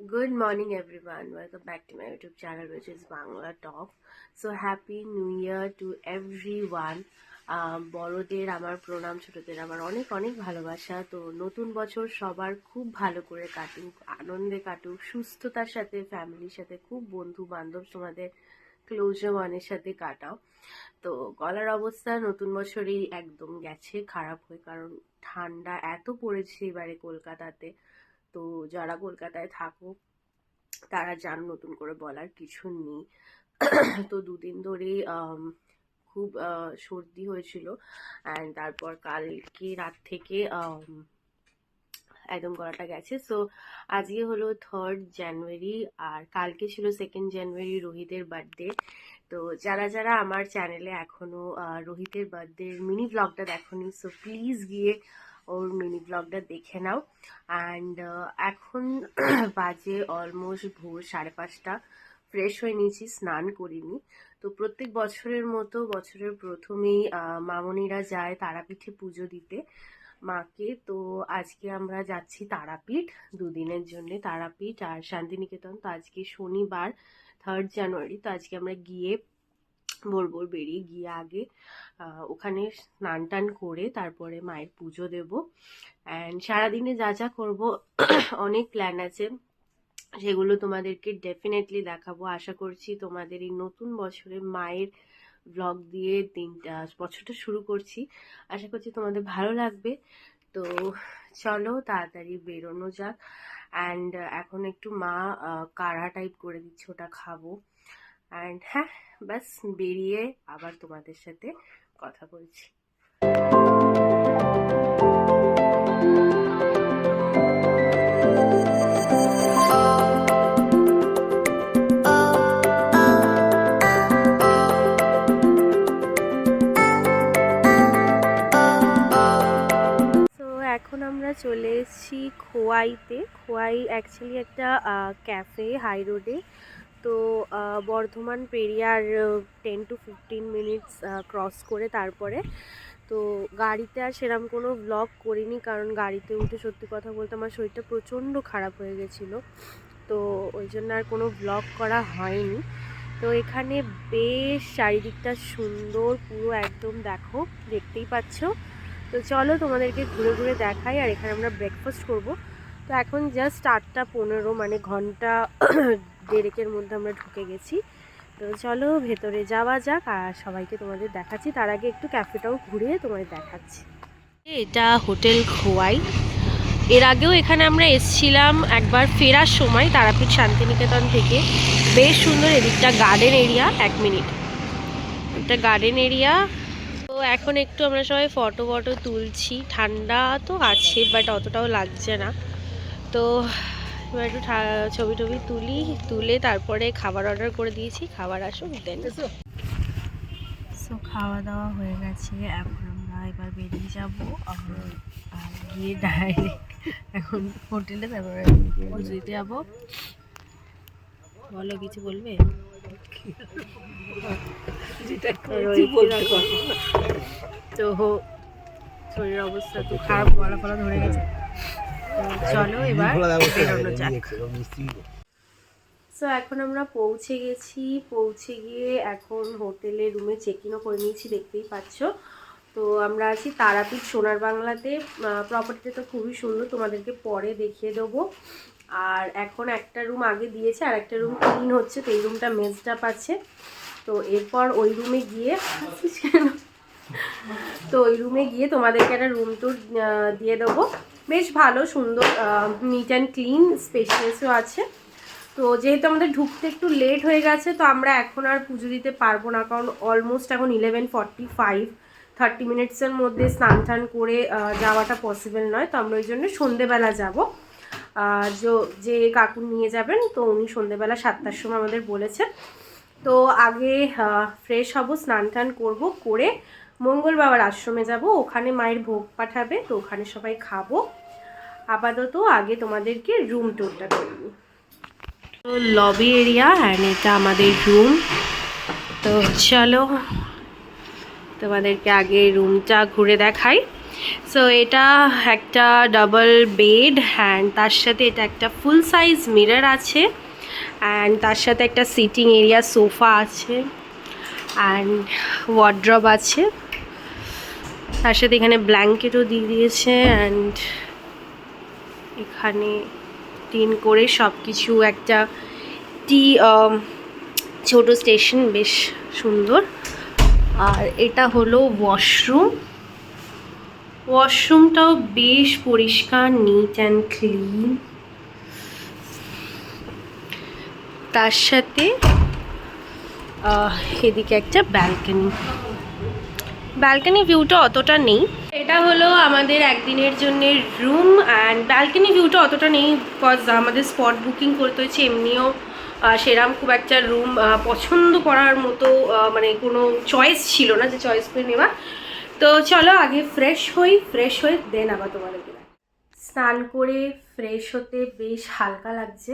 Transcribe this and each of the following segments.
Good morning, everyone. Welcome back to my YouTube channel, which is Bangla Talk. So happy New Year to everyone. বড়দের আমার প্রণাম, ছোটদের আমার অনেক অনেক ভালোবাসা। তো নতুন বছর সবার খুব ভালো করে কাটুক, আনন্দে কাটুক, সুস্থতার সাথে, ফ্যামিলির সাথে, খুব বন্ধু বান্ধব তোমাদের ক্লোজার ওয়ানের সাথে কাটাও। তো গলার অবস্থা নতুন বছরেই একদম গেছে খারাপ হয়ে, কারণ ঠান্ডা এত পড়েছে এবারে কলকাতাতে। তো যারা কলকাতায় থাকো তারা জান, নতুন করে বলার কিছু নেই। তো দুদিন ধরেই খুব সর্দি হয়েছিল, অ্যান্ড তারপর কালকে রাত থেকে একদম গলাটা গেছে। সো আজকে হলো 3rd জানুয়ারি, আর কালকে ছিল 2nd জানুয়ারি রোহিতের বার্থডে। তো যারা যারা আমার চ্যানেলে এখনো রোহিতের বার্থডে মিনি ব্লগটা দেখোনি, সো প্লিজ গিয়ে ওর মিনি ব্লগটা দেখে নাও। অ্যান্ড এখন বাজে অলমোস্ট ভোর 5:30। ফ্রেশ হয়ে নিয়েছি, স্নান করিনি। তো প্রত্যেক বছরের মতো বছরের প্রথমেই মামনিরা যায় তারাপীঠে পুজো দিতে মাকে। তো আজকে আমরা যাচ্ছি তারাপীঠ, দুদিনের জন্য তারাপীঠ আর শান্তিনিকেতন। তো আজকে শনিবার 3rd জানুয়ারি, তো আজকে আমরা গিয়ে ভোর বেরিয়ে গিয়ে আগে ওখানে স্নান টান করে তারপরে মায়ের পুজো দেব। অ্যান্ড সারাদিনে যা যা করবো অনেক প্ল্যান আছে, সেগুলো তোমাদেরকে ডেফিনেটলি দেখাবো। আশা করছি তোমাদের এই নতুন বছরে মায়ের ব্লগ দিয়ে বছরটা শুরু করছি। আশা করছি তোমাদের ভালো লাগবে। তো চলো তাড়াতাড়ি বেরোনো যাক। অ্যান্ড এখন একটু মা কাঢ়া টাইপ করে দিচ্ছে, ওটা খাবো। অ্যান্ড হ্যাঁ, ব্যাস বেরিয়ে আবার তোমাদের সাথে কথা বলছি। এখন আমরা চলে এসেছি খোয়াইতে। খোয়াই অ্যাকচুয়ালি একটা ক্যাফে হাই রোডে। তো Bardhaman Periyar 10 to 15 minutes cross করে তারপরে। তো গাড়িতে আর সেরকম কোনো ব্লগ করিনি, কারণ গাড়িতে উঠে সত্যি কথা বলতে আমার শরীরটা প্রচণ্ড খারাপ হয়ে গেছিলো। তো ওই জন্য আর কোনো ব্লগ করা হয়নি। তো এখানে বেশ চারিদিকটা সুন্দর, পুরো একদম দেখো, দেখতেই পাচ্ছ। তো চলো তোমাদেরকে ঘুরে ঘুরে দেখাই। আর এখানে আমরা ব্রেকফাস্ট করব। তো এখন জাস্ট 8:15, মানে ঘন্টা দেড়েকের মধ্যে আমরা ঢুকে গেছি। তো চলো ভেতরে যাওয়া যাক আর সবাইকে তোমাদের দেখাচ্ছি। তার আগে একটু ক্যাফেটাও ঘুরে তোমাদের দেখাচ্ছি। এটা হোটেল খোয়াই। এর আগেও এখানে আমরা এসছিলাম একবার ফেরার সময় তারাপীঠ শান্তিনিকেতন থেকে। বেশ সুন্দর, এদিকটা গার্ডেন এরিয়া। 1 মিনিট, এটা গার্ডেন এরিয়া। তো এখন একটু আমরা সবাই ফটো তুলছি। ঠান্ডা তো আছে, বাট অতটাও লাগছে না। তো এবার একটু ছবি টবি তুলে তারপরে খাবার অর্ডার করে দিয়েছি, খাবার আসুক দেন। সো খাওয়া দাওয়া হয়ে গেছে, এখন আমরা এবার বেরিয়ে যাবো। আর গিয়ে ডাইরেক্ট এখন হোটেলে, তারপরে পুজো দিতে যাবো। বলো, কিছু বলবে? তো শরীরের অবস্থা তো খারাপ, গলা ফলা ধরে গেছে। চলো এবার বেরোনো যাক। সো এখন আমরা পৌঁছে গেছি। পৌঁছে গিয়ে এখন হোটেলে রুমে চেক ইনও করে নিয়েছি, দেখতেই পাচ্ছ। তো আমরা আছি তারাপীঠ সোনার বাংলাতে। প্রপার্টিটা তো খুবই সুন্দর, তোমাদেরকে পরে দেখিয়ে দেবো। আর এখন একটা রুম আগে দিয়েছে, আর একটা রুম ক্লিন হচ্ছে। তো এই রুমটা মেজড আপ আছে। তো এরপর ওই রুমে গিয়ে ওই রুমে গিয়ে তোমাদেরকে একটা রুম ট্যুর দিয়ে দেবো। বেশ ভালো, সুন্দর, নিট অ্যান্ড ক্লিন, স্পেশিয়াসও আছে। তো যেহেতু আমাদের ঢুকতে একটু লেট হয়ে গেছে, তো আমরা এখন আর পুজো দিতে পারবো না, কারণ অলমোস্ট এখন 11:45। 30 মিনিটসের মধ্যে স্নান টান করে যাওয়াটা পসিবল নয়। তো আমরা ওই জন্য সন্ধেবেলা যাবো। যে কাকু নিয়ে যাবেন, তো উনি সন্ধেবেলা 7টার সময় আমাদের বলেছে। তো আগে ফ্রেশ হব, স্নান টান করবো, করে মঙ্গল বাবার আশ্রমে যাব। ওখানে মায়ের ভোগ পাঠাবে, তো ওখানে সবাই খাবো। আপাতত আগে তোমাদেরকে রুম ট্যুরটা করে নিই। তো লবি এরিয়া, অ্যান্ড এটা আমাদের রুম। তো চলো তোমাদেরকে আগে রুমটা ঘুরে দেখাই। সো এটা একটা ডাবল বেড অ্যান্ড তার সাথে এটা একটা ফুল সাইজ মিরর আছে অ্যান্ড তার সাথে একটা সিটিং এরিয়া সোফা আছে অ্যান্ড ওয়ার্ড্রব আছে, তার সাথে এখানে ব্ল্যাঙ্কেটও দিয়ে দিয়েছে অ্যান্ড এখানে টিন করে সব কিছু একটা ছোট স্টেশন, বেশ সুন্দর। আর এটা হলো ওয়াশরুমটাও বেশ পরিষ্কার, নিট অ্যান্ড ক্লিন। তার সাথে এদিকে একটা ব্যালকনি ভিউটা অতটা নেই। এটা হলো আমাদের একদিনের জন্য রুম অ্যান্ড ব্যালকনি ভিউটা অতটা নেই বিকজ আমাদের স্পট বুকিং করতে হয়েছে। এমনিও সেরকম খুব একটা রুম পছন্দ করার মতো মানে কোনো চয়েস ছিল না যে চয়েস করে নেওয়া। তো চলো আগে ফ্রেশ হই দেন আবার তোমাদেরকে স্নান করে ফ্রেশ হতে বেশ হালকা লাগছে।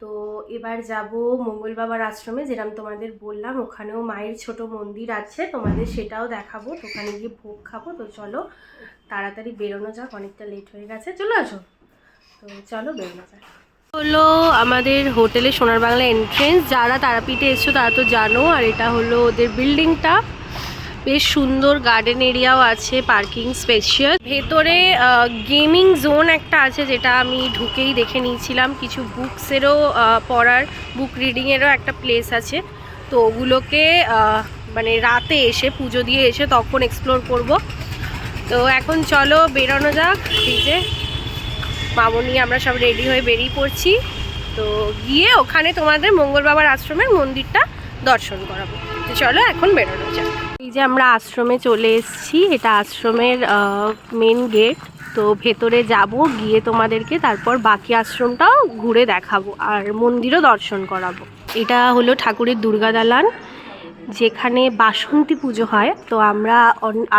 তো এবার যাব মঙ্গল বাবার আশ্রমে, যেরকম তোমাদের বললাম ওখানেও মায়ের ছোট মন্দির আছে, তোমাদের সেটাও দেখাবো। তো ওখানে গিয়ে ভোগ খাবো। তো চলো তাড়াতাড়ি বেরোনো যাক, অনেকটা লেট হয়ে গেছে। চলে আসো, তো চলো বেরোনো যাক। হলো আমাদের হোটেলে সোনার বাংলা এন্ট্রেন্স। যারা তারাপীঠে এসছো তারা তো জানো। আর এটা হলো ওদের বিল্ডিংটা, বেশ সুন্দর গার্ডেন এরিয়াও আছে, পার্কিং স্পেশিয়াস। ভেতরে গেমিং জোন একটা আছে, যেটা আমি ঢুকেই দেখে নিয়েছিলাম। কিছু বুকসেরও পড়ার, বুক রিডিংয়েরও একটা প্লেস আছে। তো ওগুলোকে মানে রাতে এসে পুজো দিয়ে এসে তখন এক্সপ্লোর করব। তো এখন চলো বেরোনো যাক। এই যে মামনি আমরা সব রেডি হয়ে বেরিয়ে পড়ছি। তো গিয়ে ওখানে তোমাদের মঙ্গল বাবার আশ্রমের মন্দিরটা দর্শন করাবো। তো চলো এখন বেরোনো যাক। এই যে আমরা আশ্রমে চলে এসেছি, এটা আশ্রমের মেন গেট। তো ভেতরে যাব, গিয়ে তোমাদেরকে তারপর বাকি আশ্রমটাও ঘুরে দেখাবো আর মন্দিরও দর্শন করাবো। এটা হলো ঠাকুরের দুর্গা দালান, যেখানে বাসন্তী পুজো হয়। তো আমরা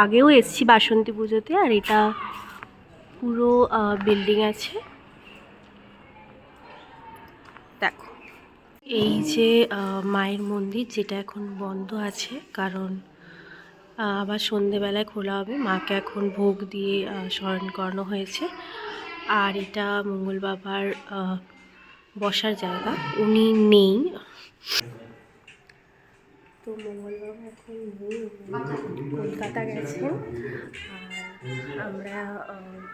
আগেও এসেছি বাসন্তী পুজোতে। আর এটা পুরো বিল্ডিং আছে, দেখো। এই যে মায়ের মন্দির, যেটা এখন বন্ধ আছে কারণ আবার সন্ধেবেলায় খোলা হবে। মাকে এখন ভোগ দিয়ে স্মরণ করানো হয়েছে। আর এটা মঙ্গল বাবার বসার জায়গা, উনি নেই। তো মঙ্গল বাবা এখন নেই, কলকাতা গেছেন। আর আমরা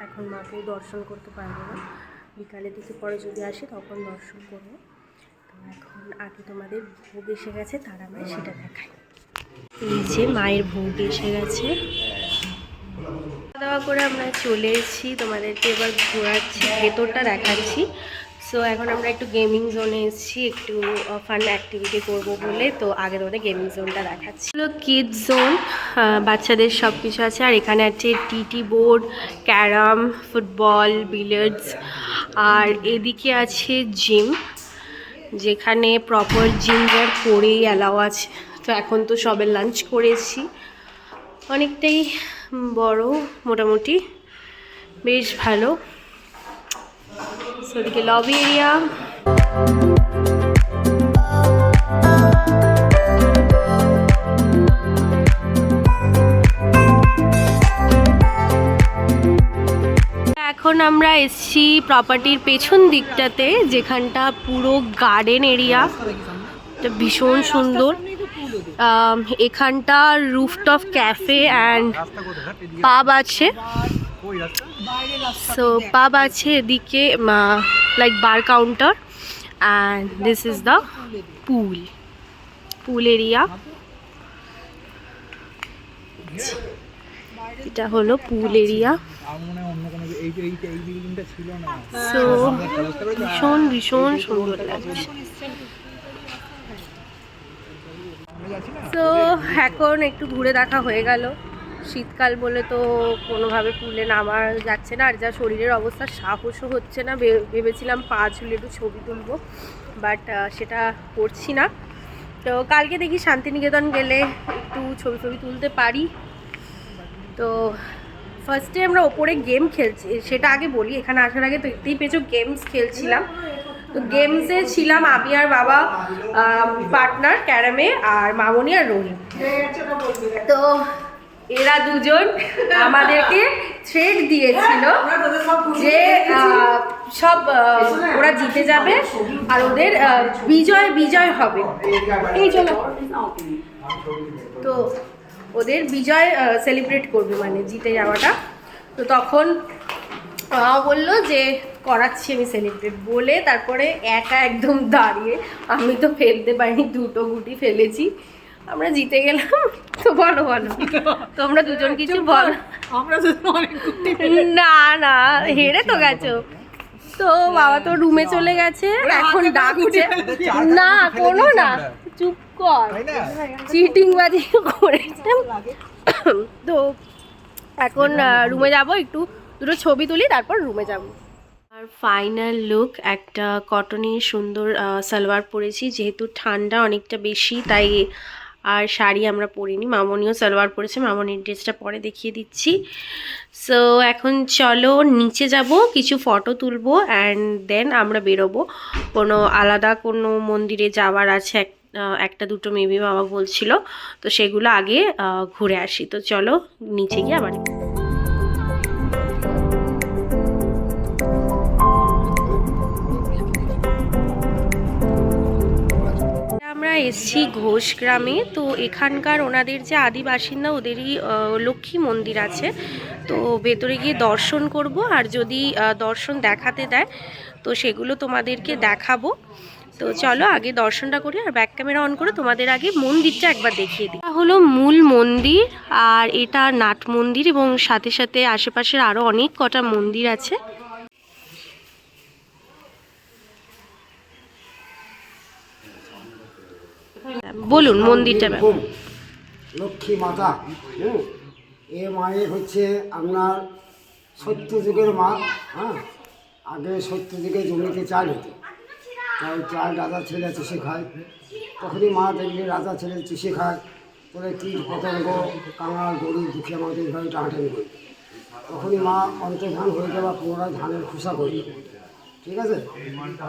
এখন মাকে দর্শন করতে পারবো না, বিকালের দিকে পরে যদি আসি তখন দর্শন করবো। তো এখন আগে তোমাদের ভোগ এসে গেছে, তারা আমরা সেটা দেখাই। এই যে মায়ের ভোগ এসে গেছে, খাওয়া দাওয়া করে আমরা চলে এসেছি। তোমাদেরকে এবার ঘোরাচ্ছি, ভেতরটা দেখাচ্ছি। সো এখন আমরা একটু গেমিং জোনে এসেছি, একটু ফান অ্যাক্টিভিটি করবো বলে। তো আগে তোমাদের গেমিং জোনটা দেখাচ্ছি। কিডস জোন, বাচ্চাদের সব কিছু আছে। আর এখানে আছে TT board, carrom, football, billiards. আর এদিকে আছে জিম, যেখানে প্রপার জিম ওয়ার করেই অ্যালাউ আছে। তো এখন তো সবে লাঞ্চ করেছি, অনেকটাই বড়, মোটামুটি বেশ ভালো। ওদিকে লবি এরিয়া। এখন আমরা এসছি প্রপার্টির পেছন দিকটাতে, যেখানটা পুরো গার্ডেন এরিয়া, এটা ভীষণ সুন্দর। এখানটা রুফটপ ক্যাফে অ্যান্ড পাব আছে। সো পাব আছে এদিকে, like bar counter, and this is the pool area. এটা হলো পুল এরিয়া। সো ভীষণ ভীষণ সুন্দর লাগছে। তো এখন একটু ঘুরে দেখা হয়ে গেল। শীতকাল বলে তো কোনোভাবে পুলে নামা যাচ্ছে না, আর যা শরীরের অবস্থা সাহসও হচ্ছে না। ভেবেছিলাম পা ঝুলে একটু ছবি তুলবো, বাট সেটা করছি না। তো কালকে দেখি শান্তিনিকেতন গেলে একটু ছবি তুলতে পারি। তো ফার্স্টে আমরা ওপরে গেম খেলছি, সেটা আগে বলি। এখানে আসার আগে তো দেখতেই পেয়েছো গেমস খেলছিলাম। তো গেমসে ছিলাম আমি আর বাবা পার্টনার ক্যারামে, আর মামনি আর রোহিত। তো এরা দুজন আমাদেরকে থ্রেড দিয়েছিল যে সব ওরা জিতে যাবে আর ওদের বিজয় বিজয় হবে। এই চলো, তো ওদের বিজয় সেলিব্রেট করবে মানে জিতে যাওয়াটা। তো তখন বললো যে করাচ্ছি আমি সেলিব্রেট বলে, তারপরে একা একদম দাঁড়িয়ে, আমি তো ফেলতে পারিনি, দুটো গুটি ফেলেছি, আমরা জিতে গেলাম। তো বলো বলো তোমরা দুজন কিছু বলো। না না হেরে তো গেছো। তো বাবা তো রুমে চলে গেছে, এখন ডাকছে না কোনো না, চুপ কর, চিটিং বাজি করেছে। তো এখন রুমে যাব, একটু দুটো ছবি তুলি, তারপর রুমে যাব। আর ফাইনাল লুক, একটা কটনের সুন্দর সালোয়ার পরেছি, যেহেতু ঠান্ডা অনেকটা বেশি তাই। আর শাড়ি আমরা পরিনি, মামনিও সালোয়ার পরেছে, মামনির ড্রেসটা পরে দেখিয়ে দিচ্ছি। সো এখন চলো নিচে যাব, কিছু ফটো তুলবো অ্যান্ড দেন আমরা বেরোবো। কোনো আলাদা কোনো মন্দিরে যাওয়ার আছে একটা দুটো মেবি বাবা বলছিল, তো সেগুলো আগে ঘুরে আসি। তো চলো নিচে গিয়ে আবার। আমরা এসছি ঘোষ গ্রামে। তো এখানকার ওনাদের যে আদি বাসিন্দা, ওদেরই লক্ষ্মী মন্দির আছে। তো ভেতরে গিয়ে দর্শন করব, আর যদি দর্শন দেখাতে দেয় তো সেগুলো তোমাদেরকে দেখাবো। তো চলো আগে দর্শনটা করি, আর ব্যাক ক্যামেরা অন করে তোমাদের আগে মন্দিরটা একবার দেখিয়ে দিই। এটা হলো মূল মন্দির, আর এটা নাট মন্দির, এবং সাথে সাথে আশেপাশের আরও অনেক কটা মন্দির আছে। বলুন মন্দিরটা। লক্ষ্মী মাতা, এ মায়ের হচ্ছে আপনার সত্য যুগের মা। হ্যাঁ, আগে সত্য যুগে জমিতে চাল হতো, তাই চাল রাজা ছেলে চুষে খায়। তখনই মা দেখলে রাজা ছেলে চুষে খায়, তাহলে কীট পতঙ্গ কাঙাল গরিব দুঃখী আমাদের এইভাবে টানাটানি করি। তখনই মা অন্তর্ধান হয়ে যাওয়া পুনরায় ধানের খোসা করি। ঠিক আছে,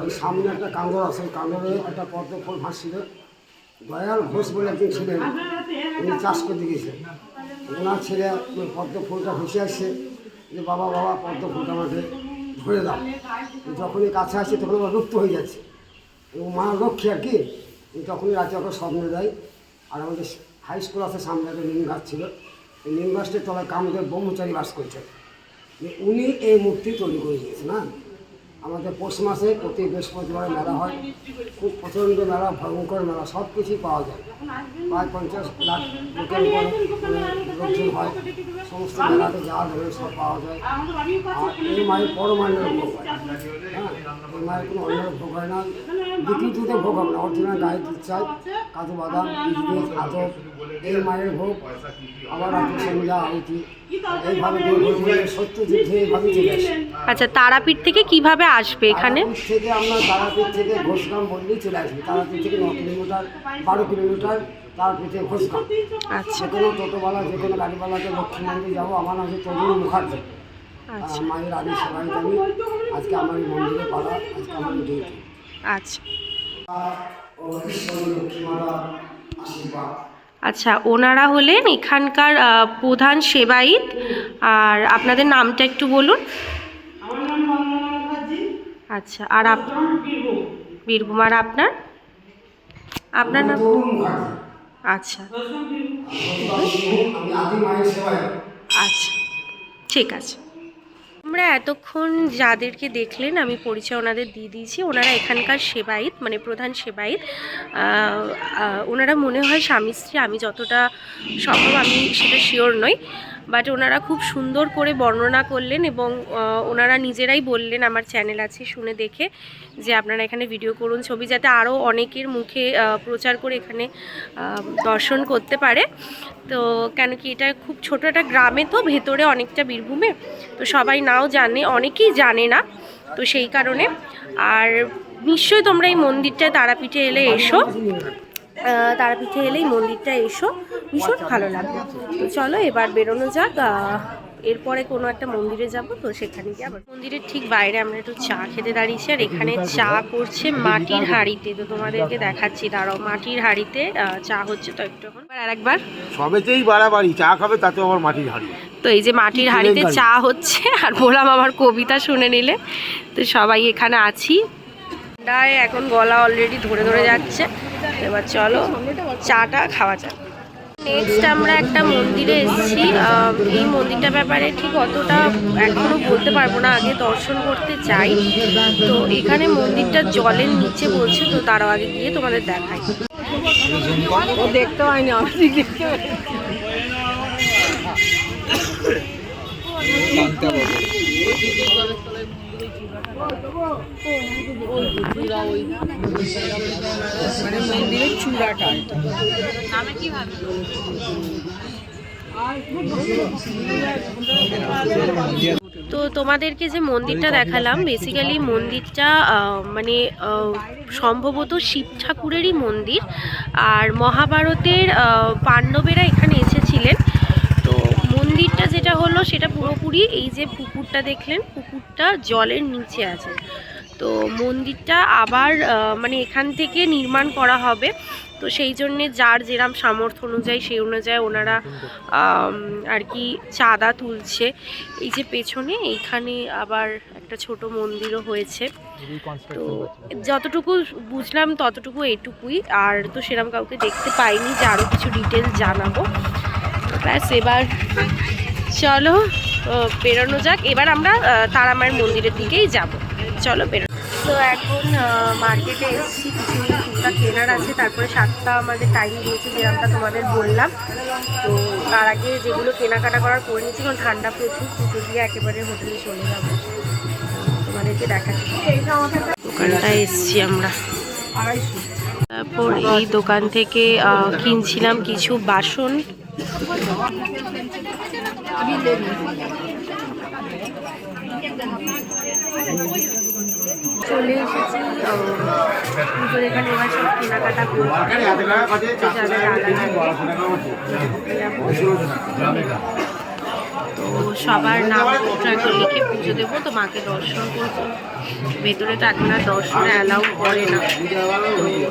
ওই সামনে একটা কাঁদর আছে, কাঁদরে একটা পদ্ম ফুল ভাসছিল। দয়াল ঘোষ বলে একজন ছিলেন, উনি চাষ করতে গিয়েছেন। ওনার ছেলে ওই পদ্ম ফুলটা ভেসে আসছে, যে বাবা বাবা পদ্ম ফুলটা আমাকে ধরে দাও। যখনই কাছে আসছে তখন আবার লুপ্ত হয়ে যাচ্ছে, এবং মা লক্ষ্মী আর কি। তখনই রাতে ওকে স্বপ্ন দেয়। আর আমাদের হাই স্কুল আছে সামনে, একটা নিম গাছ ছিল, এই নিম গাছটির তলায় কামদেব ব্রহ্মচারী বাস করছেন। উনি এই মূর্তি তৈরি করে দিয়েছেন। হ্যাঁ, আমাদের পৌষ মাসে প্রতি বৃহস্পতিবারে মেলা হয়, খুব প্রচণ্ড মেলা, ভয়ঙ্কর মেলা, সব কিছুই পাওয়া যায়। প্রায় 50 লাখ লোকের লোকজন হয়, সমস্ত মেলাতে যা ধরে সব পাওয়া যায়। আর এই মায়ের পরমান্নের ভোগ হয়। হ্যাঁ, এই মায়ের কোনো অন্য ভোগ হয় না, বিকৃতিতে ভোগ হবে না, অরিজিনাল গায়ে দুধ চাই, কাজু বাদাম, কিশমিশ, আদব, এই মায়ের ভোগ। আবার রাত্রি সন্ধ্যা আরতি, এইভাবে সত্য যুদ্ধে এইভাবে চলে আসে। আচ্ছা, তারাপীঠ থেকে কিভাবে আসবে এখানে? তারাপীঠ থেকে আমরা তারাপীঠ থেকে ঘোষগ্রাম বললেই চলে আসবে। তারাপীঠ থেকে 9 কিলোমিটার 12 কিলোমিটার তারাপীঠ থেকে ঘোষগ্রাম। আচ্ছা, যে কোনো টোটোওয়ালা যে কোনো গাড়িওয়ালাকে লক্ষ্মী মন্দির যাবো। আমার নাম হচ্ছে তরুণ মুখার্জি। আচ্ছা, মায়ের আদি সেবায়িত আমি। আজকে আমার এই মন্দিরে পাড়া, আজকে আমার ডিউটি। আচ্ছা, ও ঈশ্বরী লক্ষ্মী মাতা আশীর্বাদ। আচ্ছা, ওনারা হলেন এখানকার প্রধান সেবায়িত। আর আপনাদের নামটা একটু বলুন। আচ্ছা, আর বীরভূম। আর আপনার আপনার নাম? তরুণ মুখার্জি। আচ্ছা আমি আদি মায়ের সেবায়িত। আচ্ছা, ঠিক আছে। আমরা এতক্ষণ যাদেরকে দেখলেন আমি পরিচয় ওনাদের দিয়ে দিয়েছি। ওনারা এখানকার সেবায়িত, মানে প্রধান সেবায়িত। ওনারা মনে হয় স্বামী স্ত্রী, আমি যতটা সম্ভব আমি সেটা শিওর নই, বাট ওনারা খুব সুন্দর করে বর্ণনা করলেন, এবং ওনারা নিজেরাই বললেন আমার চ্যানেল আছে শুনে দেখে যে আপনারা এখানে ভিডিও করুন, ছবি, যাতে আরও অনেকের মুখে প্রচার করে এখানে দর্শন করতে পারে। তো কেন কি এটা খুব ছোটো একটা গ্রামে, তো ভেতরে অনেকটা বীরভূমে, তো সবাই নাও জানে, অনেকেই জানে না, তো সেই কারণে। আর নিশ্চয়ই তোমরা এই মন্দিরটায় তারাপীঠে এলে এসো, তারাপীঠে এলে এই মন্দিরটা এসো, ভীষণ ভালো লাগবে। তো চলো এবার বেরোনো যাক, এরপরে কোনো একটা মন্দিরে যাব, তো সেখানে গিয়ে আবার। মন্দিরের ঠিক বাইরে আমরা একটু চা খেতে দাঁড়িয়েছি, আর এখানে চা করছে মাটির হাঁড়িতে। তো তোমাদেরকে দেখাচ্ছি, দাঁড়াও, মাটির হাঁড়িতে চা হচ্ছে। তো একটু আর একবার সবেতেই বাড়াবাড়ি, চা খাবে তাতে আবার মাটির হাঁড়ি। তো এই যে মাটির হাঁড়িতে চা হচ্ছে, আর বললাম আমার কবিতা শুনে নিলে। তো সবাই এখানে আছি, এখন গলা অলরেডি ধরে ধরে যাচ্ছে। এবার চলো চাটা খাওয়া যাক। নেক্সট আমরা একটা মন্দিরে এসেছি। এই মন্দিরটার ব্যাপারে ঠিক অতটা এখনো বলতে পারবো না, আগে দর্শন করতে চাই। তো এখানে মন্দিরটা জলের নিচে বলছে, তো তারও আগে গিয়ে তোমাদের দেখাই। দেখতে হয়নি, আমি দেখতে মন্দিরের চূড়াটা আমি কি ভাবি। তো তোমাদেরকে যে মন্দিরটা দেখালাম, বেসিক্যালি মন্দিরটা মানে সম্ভবত শিব ঠাকুরেরই মন্দির। আর মহাভারতের পাণ্ডবেরা এখানে এসেছিলেন। তো মন্দিরটা যেটা হলো সেটা পুরোপুরি এই যে পুকুরটা দেখলেন, পুকুরটা জলের নিচে আছে। তো মন্দিরটা আবার মানে এখান থেকে নির্মাণ করা হবে। তো সেই জন্যে যার যেরম সামর্থ্য অনুযায়ী সেই অনুযায়ী ওনারা আর কি চাঁদা তুলছে। এই যে পেছনে এইখানে আবার একটা ছোট মন্দিরও হয়েছে। তো যতটুকু বুঝলাম ততটুকু এটুকুই, আর তো সেরম কাউকে দেখতে পাইনি যে আরও কিছু ডিটেলস জানাবো। ব্যাস এবার চলো বেরোনো যাক। এবার আমরা তারামায়ের মন্দিরের দিকেই যাব, চলো বেরো। তো এখন মার্কেটে এসেছি, কিছু টুকটাক কেনার আছে। তারপরে 7টা আমাদের টাইম দিয়েছে, যেরকমটা তোমাদের বললাম। তো তার আগে যেগুলো কেনাকাটা করার করে নিয়েছি, কারণ ঠান্ডা প্রচুর, পুজো দিয়ে একেবারে হোটেলে চলে যাবো। তোমাদেরকে দেখাচ্ছি দোকানটায় এসেছি আমরা। তারপর এই দোকান থেকে কিনছিলাম কিছু বাসন। চলে এসেছি পুজোর এখানে। এবার সব কেনাকাটা করবো। তো সবার নাম এখন লিখে পুজো দেবো, তো মাকে দর্শন করবো। ভেতরে তো এখন আর দর্শনে অ্যালাউ করে না।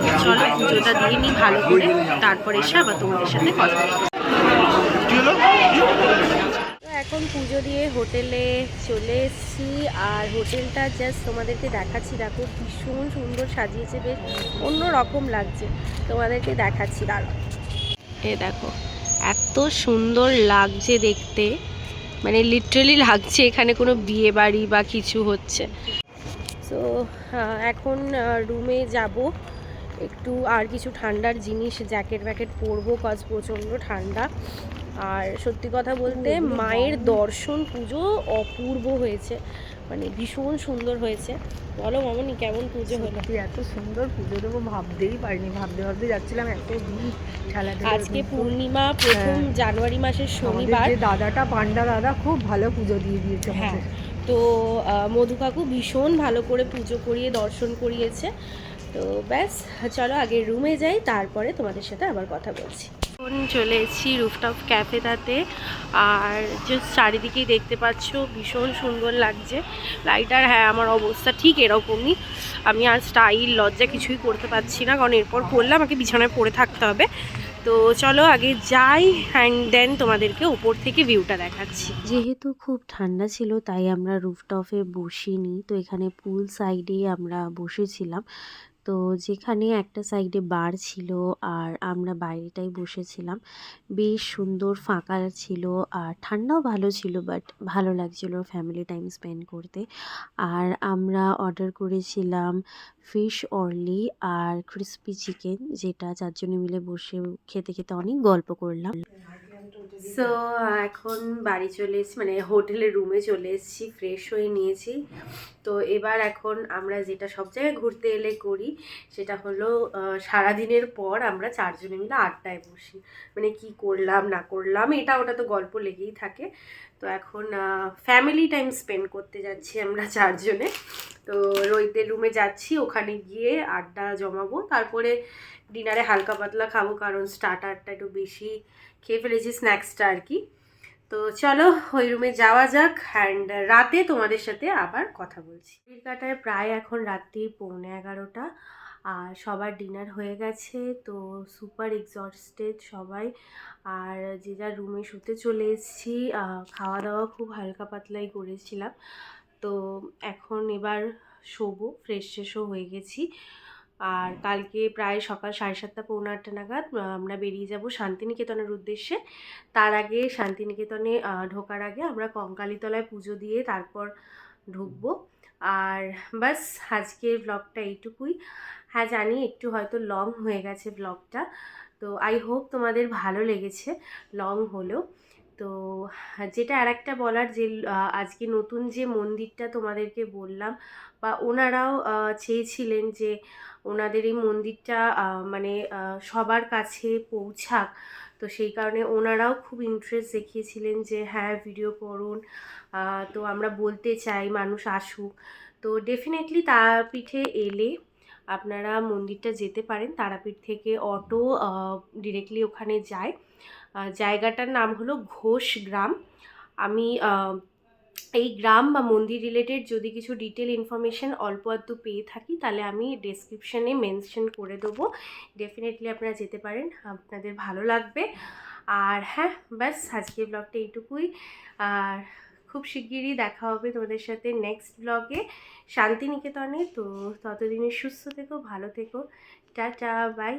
তো চলো পুজোটা দিয়ে নিই ভালো করে, তারপর এসে আবার তোমাদের সাথে কথা বলবো। এখন পুজো দিয়ে হোটেলে চলে এসেছি, আর হোটেলটা জাস্ট তোমাদেরকে দেখাচ্ছি। দেখো ভীষণ সুন্দর সাজিয়েছে, বেশ অন্য রকম লাগছে, তোমাদেরকে দেখাচ্ছি। দাঁড়াও, এ দেখো এত সুন্দর লাগছে দেখতে, মানে লিটারেলি লাগছে এখানে কোনো বিয়ে বাড়ি বা কিছু হচ্ছে। সো এখন রুমে যাব, একটু আর কিছু ঠান্ডার জিনিস জ্যাকেট ব্যাকেট পরবো, কজ প্রচণ্ড ঠান্ডা। আর সত্যি কথা বলতে মায়ের দর্শন পুজো অপূর্ব হয়েছে, মানে ভীষণ সুন্দর হয়েছে। বলো মামনি কেমন পুজো হলো? এত সুন্দর পুজো দেবো ভাবতেই পারিনি, ভাবতে ভাবতে যাচ্ছিলাম এত ভিড় ঠেলা। আজকে পূর্ণিমা, প্রথম জানুয়ারি মাসের শনিবার। দাদাটা পান্ডা দাদা খুব ভালো পুজো দিয়ে দিয়েছে। হ্যাঁ, তো মধু কাকু ভীষণ ভালো করে পুজো করিয়ে দর্শন করিয়েছে। তো ব্যাস চলো আগে রুমে যাই, তারপরে তোমাদের সাথে আবার কথা বলছি। এখন চলে এসেছি রুফটপ ক্যাফেটাতে, আর জাস্ট চারিদিকেই দেখতে পাচ্ছ ভীষণ সুন্দর লাগছে লাইট। আর হ্যাঁ, আমার অবস্থা ঠিক এরকমই, আমি আর স্টাইল লজ্জা কিছুই করতে পারছি না, কারণ এরপর করলে আমাকে বিছানায় পড়ে থাকতে হবে। তো চলো আগে যাই, অ্যান্ড দেন তোমাদেরকে ওপর থেকে ভিউটা দেখাচ্ছি। যেহেতু খুব ঠান্ডা ছিল তাই আমরা রুফটপে বসিনি, তো এখানে পুল সাইডে আমরা বসেছিলাম। তো যেখানে একটা সাইডে বার ছিল আর আমরা বাইরেটাই বসেছিলাম। বেশ সুন্দর ফাঁকা ছিল, আর ঠান্ডাও ভালো ছিল, বাট ভালো লাগছিল ফ্যামিলি টাইম স্পেন্ড করতে। আর আমরা অর্ডার করেছিলাম ফিশ অর্লি আর ক্রিস্পি চিকেন, যেটা চারজনে মিলে বসে খেতে খেতে অনেক গল্প করলাম। সো এখন বাড়ি চলে এসেছি, মানে হোটেলের রুমে চলে এসেছি, ফ্রেশ হয়ে নিয়েছি। তো এবার এখন আমরা যেটা সব জায়গায় ঘুরতে এলে করি, সেটা হলো সারাদিনের পর আমরা চারজনে মিলে আড্ডায় বসি, মানে কি করলাম না করলাম এটা ওটা তো গল্প লেগেই থাকে। তো এখন ফ্যামিলি টাইম স্পেন্ড করতে যাচ্ছি আমরা চারজনে। তো রোহিতের রুমে যাচ্ছি, ওখানে গিয়ে আড্ডা জমাবো, তারপরে ডিনারে হালকা পাতলা খাবো, কারণ স্টার্টারটা একটু বেশি খেয়ে ফেলেছি, স্ন্যাক্সটা আর কি। তো চলো ওই রুমে যাওয়া যাক, অ্যান্ড রাতে তোমাদের সাথে আবার কথা বলছি। কাটায় প্রায় এখন রাত্রি 11:15, আর সবার ডিনার হয়ে গেছে, তো সুপার এক্সস্টেড সবাই। আর যে যার রুমে শুতে চলে এসেছি। খাওয়া দাওয়া খুব হালকা পাতলাই করেছিলাম। তো এখন এবার শোবো, ফ্রেশ ট্রেশও হয়ে গেছি। আর কালকে প্রায় সকাল 7:30 পৌনে 8টা নাগাদ আমরা বেরিয়ে যাব শান্তিনিকেতনের উদ্দেশ্যে। তার আগে শান্তিনিকেতনে ঢোকার আগে আমরা কঙ্কালীতলায় পুজো দিয়ে তারপর ঢুকবো। আর বাস, আজকের ব্লগটা এইটুকুই। হ্যাঁ জানি একটু হয়তো লং হয়ে গেছে ব্লগটা, তো আই হোপ তোমাদের ভালো লেগেছে লং হলেও। তো যেটা আরেকটা বলার, যে আজকে নতুন যে মন্দিরটা তোমাদেরকে বললাম, বা ওনারাও চেয়েছিলেন যে ওনাদের এই মন্দিরটা মানে সবার কাছে পৌঁছাক, তো সেই কারণে ওনারাও খুব ইন্টারেস্ট দেখিয়েছিলেন যে হ্যাঁ ভিডিও করুন। তো আমরা বলতে চাই মানুষ আসুক। তো ডেফিনেটলি তারাপীঠে এলে আপনারা মন্দিরটা যেতে পারেন। তারাপীঠ থেকে অটো ডিরেক্টলি ওখানে যায়। জায়গাটার নাম হলো ঘোষ গ্রাম। আমি এই গ্রাম বা মন্দির রিলেটেড যদি কিছু ডিটেল ইনফরমেশন অল্প আধটু পেয়ে থাকি, তাহলে আমি ডেসক্রিপশনে মেনশন করে দেবো। ডেফিনেটলি আপনারা যেতে পারেন, আপনাদের ভালো লাগবে। আর হ্যাঁ ব্যাস, আজকের ব্লগটা এইটুকুই। আর খুব শিগগিরই দেখা হবে তোমাদের সাথে নেক্সট ব্লগে শান্তিনিকেতনে। তো ততদিনে সুস্থ থেকো, ভালো থেকো, টাটা, বাই।